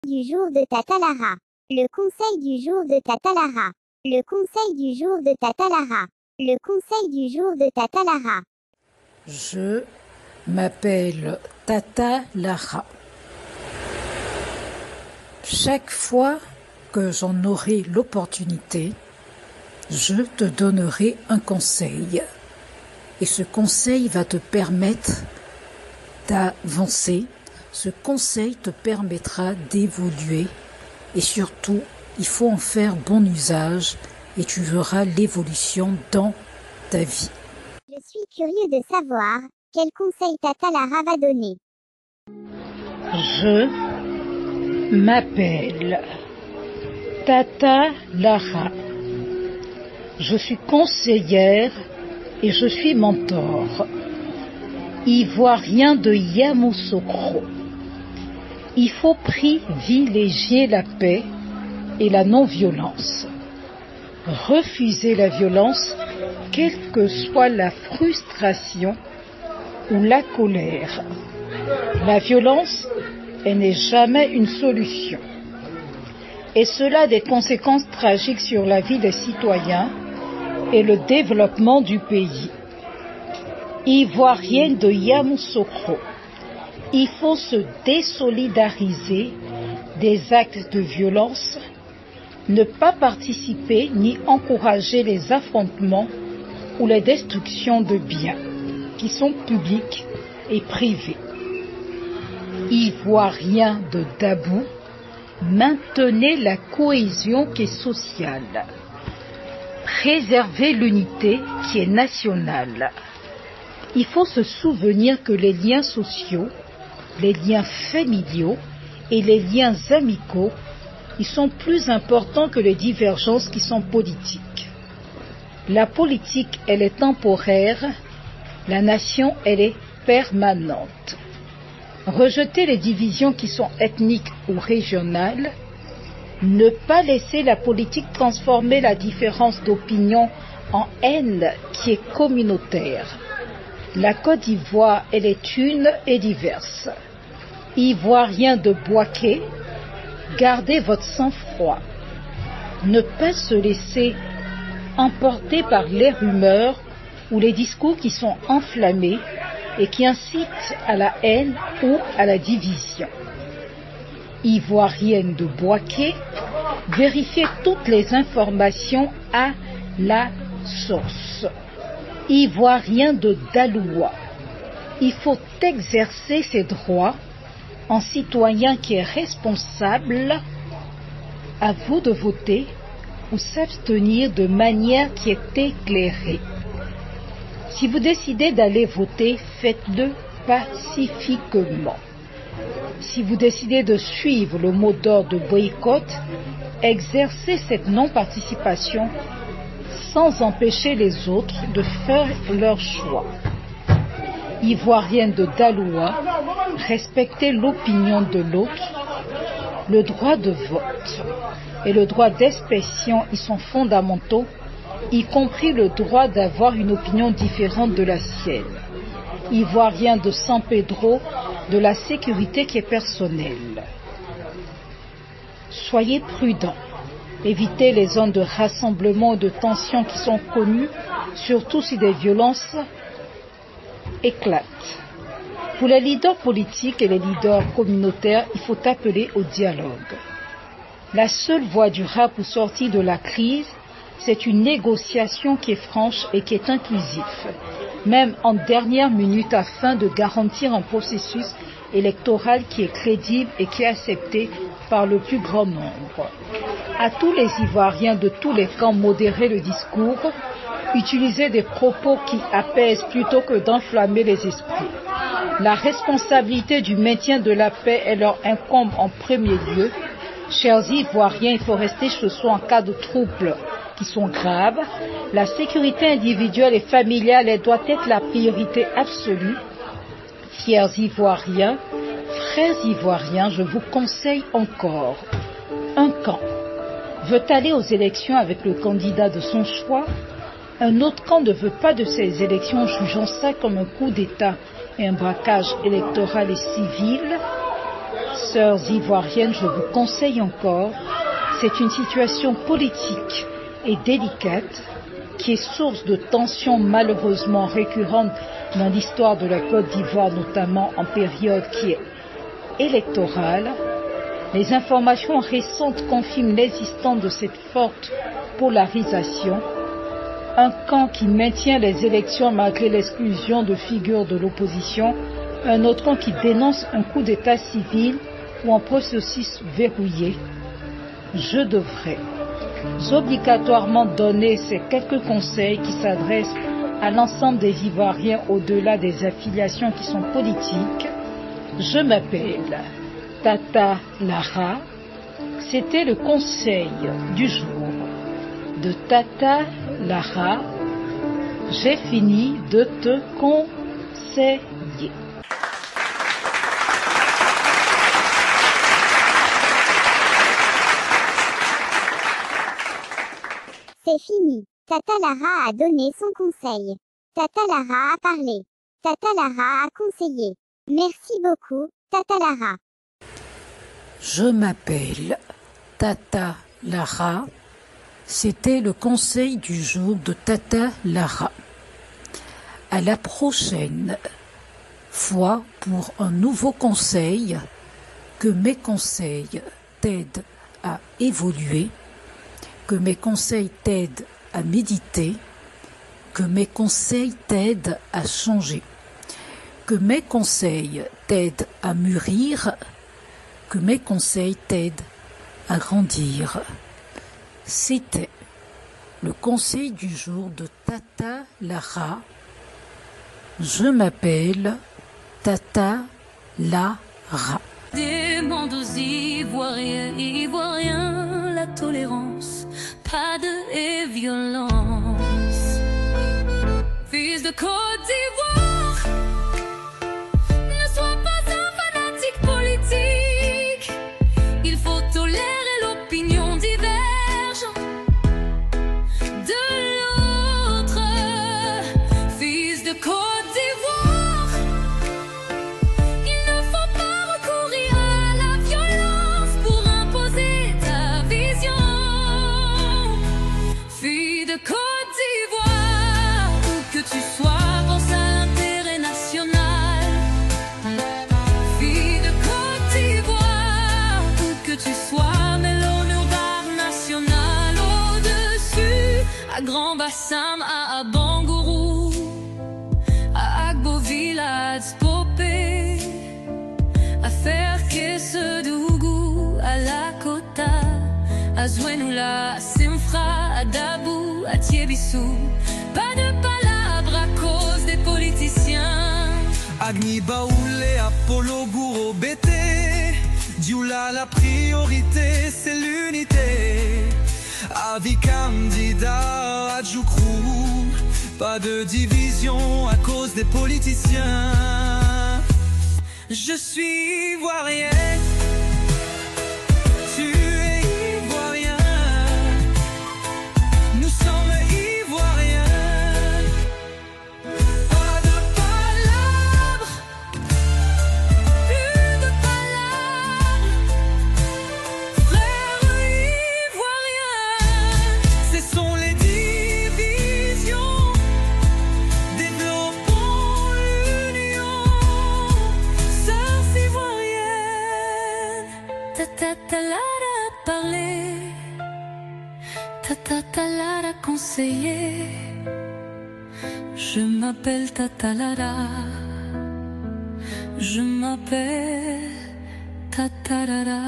Du jour de Tata Lara. Le conseil du jour de Tata Lara. Le conseil du jour de Tata Lara. Le conseil du jour de Tata Lara. Je m'appelle Tata Lara. Chaque fois que j'en aurai l'opportunité, je te donnerai un conseil. Et ce conseil va te permettre d'avancer. Ce conseil te permettra d'évoluer. Et surtout, il faut en faire bon usage et tu verras l'évolution dans ta vie. Je suis curieux de savoir quel conseil Tata Lara va donner. Je m'appelle Tata Lara. Je suis conseillère et je suis mentor. Ivoirien de Yamoussoukro. Il faut privilégier la paix et la non-violence. Refuser la violence, quelle que soit la frustration ou la colère. La violence, elle n'est jamais une solution. Et cela a des conséquences tragiques sur la vie des citoyens et le développement du pays. Ivoirienne de Yamoussoukro. Il faut se désolidariser des actes de violence, ne pas participer ni encourager les affrontements ou les destructions de biens qui sont publics et privés. Ivoirien de Dabou, maintenez la cohésion qui est sociale. Préservez l'unité qui est nationale. Il faut se souvenir que les liens sociaux, les liens familiaux et les liens amicaux, ils sont plus importants que les divergences qui sont politiques. La politique, elle est temporaire, la nation, elle est permanente. Rejeter les divisions qui sont ethniques ou régionales, ne pas laisser la politique transformer la différence d'opinion en haine qui est communautaire. La Côte d'Ivoire, elle est une et diverse. Ivoirien de Boaké, gardez votre sang-froid. Ne pas se laisser emporter par les rumeurs ou les discours qui sont enflammés et qui incitent à la haine ou à la division. Ivoirienne de Boaké, vérifiez toutes les informations à la source. Ivoirien de Daloua, il faut exercer ses droits en citoyen qui est responsable. À vous de voter ou s'abstenir de manière qui est éclairée. Si vous décidez d'aller voter, faites-le pacifiquement. Si vous décidez de suivre le mot d'ordre de boycott, exercez cette non-participation sans empêcher les autres de faire leur choix. Ivoirienne de Daloua, respectez l'opinion de l'autre. Le droit de vote et le droit d'expression y sont fondamentaux, y compris le droit d'avoir une opinion différente de la sienne. Ivoirien de San Pedro, de la sécurité qui est personnelle. Soyez prudents. Évitez les zones de rassemblement et de tension qui sont connues, surtout si des violences éclatent. Pour les leaders politiques et les leaders communautaires, il faut appeler au dialogue. La seule voie durable pour sortir de la crise, c'est une négociation qui est franche et qui est inclusive, même en dernière minute afin de garantir un processus électoral qui est crédible et qui est accepté par le plus grand nombre. À tous les Ivoiriens de tous les camps, modérez le discours, utilisez des propos qui apaisent plutôt que d'enflammer les esprits. La responsabilité du maintien de la paix, elle leur incombe en premier lieu. Chers Ivoiriens, il faut rester chez soi en cas de troubles qui sont graves. La sécurité individuelle et familiale, elle doit être la priorité absolue. Fiers Ivoiriens, frères Ivoiriens, je vous conseille encore. Un camp veut aller aux élections avec le candidat de son choix. Un autre camp ne veut pas de ces élections, jugeant ça comme un coup d'État et un braquage électoral et civil. Sœurs ivoiriennes, je vous conseille encore, c'est une situation politique et délicate qui est source de tensions malheureusement récurrentes dans l'histoire de la Côte d'Ivoire, notamment en période qui est électorale. Les informations récentes confirment l'existence de cette forte polarisation. Un camp qui maintient les élections malgré l'exclusion de figures de l'opposition, un autre camp qui dénonce un coup d'état civil ou un processus verrouillé. Je devrais obligatoirement donner ces quelques conseils qui s'adressent à l'ensemble des Ivoiriens au-delà des affiliations qui sont politiques. Je m'appelle Tata Lara. C'était le conseil du jour de Tata Lara. J'ai fini de te conseiller. C'est fini. Tata Lara a donné son conseil. Tata Lara a parlé. Tata Lara a conseillé. Merci beaucoup, Tata Lara. Je m'appelle Tata Lara. C'était le conseil du jour de Tata Lara. À la prochaine fois pour un nouveau conseil. Que mes conseils t'aident à évoluer. Que mes conseils t'aident à méditer, que mes conseils t'aident à changer, que mes conseils t'aident à mûrir, que mes conseils t'aident à grandir. C'était le conseil du jour de Tata Lara. Je m'appelle Tata Lara. Demande aux Ivoiriens, Ivoiriens, la tolérance, pas de violence. Fils de Côte d'Ivoire, ne sois pas un fanatique politique. Il faut tolérer l'opinion diverge de l'autre. Fils de Côte d'Ivoire, il ne faut pas recourir à la violence pour imposer ta vision. Fille de Côte d'Ivoire, où que tu sois, pense à l'intérêt national. Fille de Côte d'Ivoire, où que tu sois, mets l'honneur d'art national au-dessus. À Grand Bassam, à Bangourou, à Agboville, à Spopé, à Ferke-Sedougou, à Lakota, à Zouenoula, à Simfra, à Dabou, à Tiébissou. Pas de palabres à cause des politiciens. Agni Baoulé, Apollo Gouro, Bété, Dioula, la priorité, c'est l'unité. Avis candidat, Adjoukrou, pas de division à cause des politiciens. Je suis ivoirienne. Tu es ivoirien. Nous sommes ivoiriens. Pas de palabres, plus de palabres. Frères ivoiriens, cessons les divisions. Développons l'union. Sœurs ivoiriennes. Tata Lara a parlé, Tata Lara a conseillé. Je m'appelle Tata Lara. Je m'appelle Tata Lara.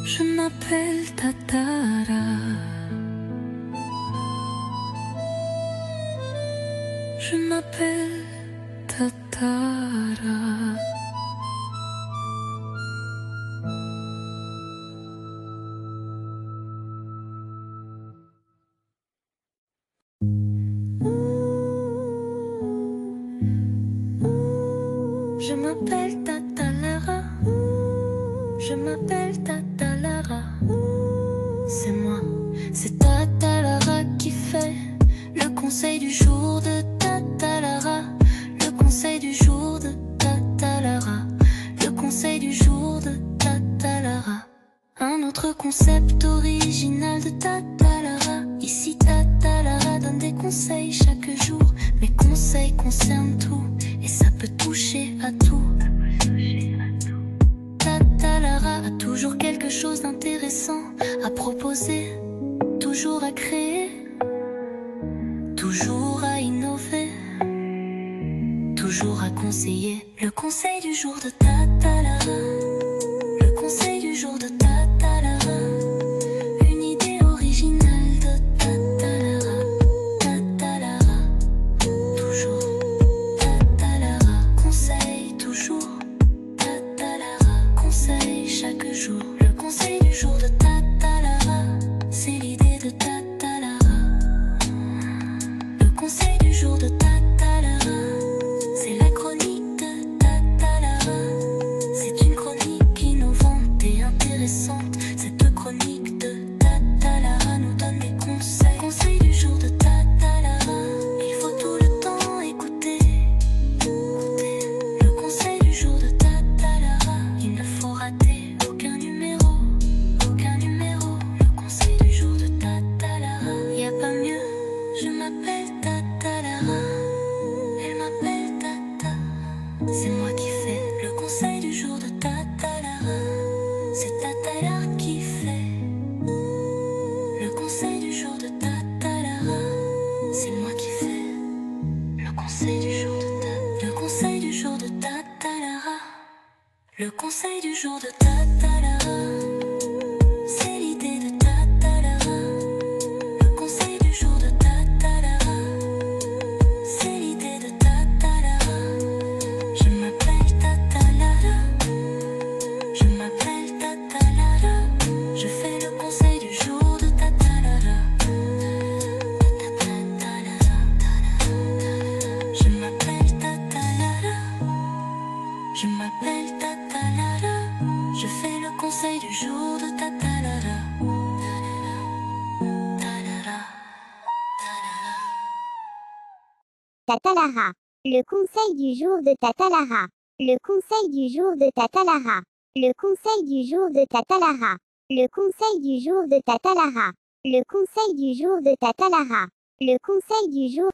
Je m'appelle Tatara. Je m'appelle Tatara. Je m'appelle Tata Lara. Je m'appelle Tata Lara. C'est moi, c'est Tata Lara qui fait le conseil du jour de Tata Lara. Le conseil du jour de Tata Lara. Le conseil du jour de Tata Lara. Un autre concept original de Tata Lara. Ici Tata Lara donne des conseils chaque jour. Mes conseils concernent tout et ça peut toucher à tout. Tata Lara a toujours quelque chose d'intéressant à proposer, toujours à créer, toujours à innover, toujours à conseiller. Le conseil du jour de Tata Lara. Le conseil du jour de Tata Lara. Une idée originale de Tata Lara. Tata Lara, toujours. Tata Lara, conseil toujours. Tata Lara, conseil chaque jour. Le conseil du jour de Tata Lara. C'est l'idée de Tata Lara. Le conseil du jour de Tata Lara. C'est la chronique de Tata Lara. C'est une chronique innovante et intéressante. Cette chronique de Tata Lara nous donne des conseils. Conseil du jour de Tata Lara. Il faut tout le temps écouter. Écouter. Le conseil du jour de Tata Lara. Il ne faut rater aucun numéro. Aucun numéro. Le conseil du jour de Tata Lara. Y a pas mieux. Je m'appelle Tata Lara. Elle m'appelle Tata. C'est moi qui fais le conseil du jour de Tata Lara. C'est Tata Lara qui fait le conseil du jour de Tata Lara. C'est moi qui fais le conseil du jour de Tata. Le conseil du jour de Tata Lara. Le conseil du jour de Tata Lara. C'est l'idée de Tata Lara. Le conseil du jour de Tata Lara. C'est l'idée de Tata Lara. Je m'appelle Tata Lara. Je m'appelle Tata Lara. Je fais le conseil du jour de Tata Lara. Tata Lara. Je m'appelle Tata Lara. Je m'appelle Tata Lara. Je fais le conseil du jour de Tata Lara. Tata Lara. Le conseil du jour de Tata Lara. Le conseil du jour de Tata Lara. Le conseil du jour de Tata Lara. Le conseil du jour de Tata Lara. Le conseil du jour de Tata Lara. Le conseil du jour.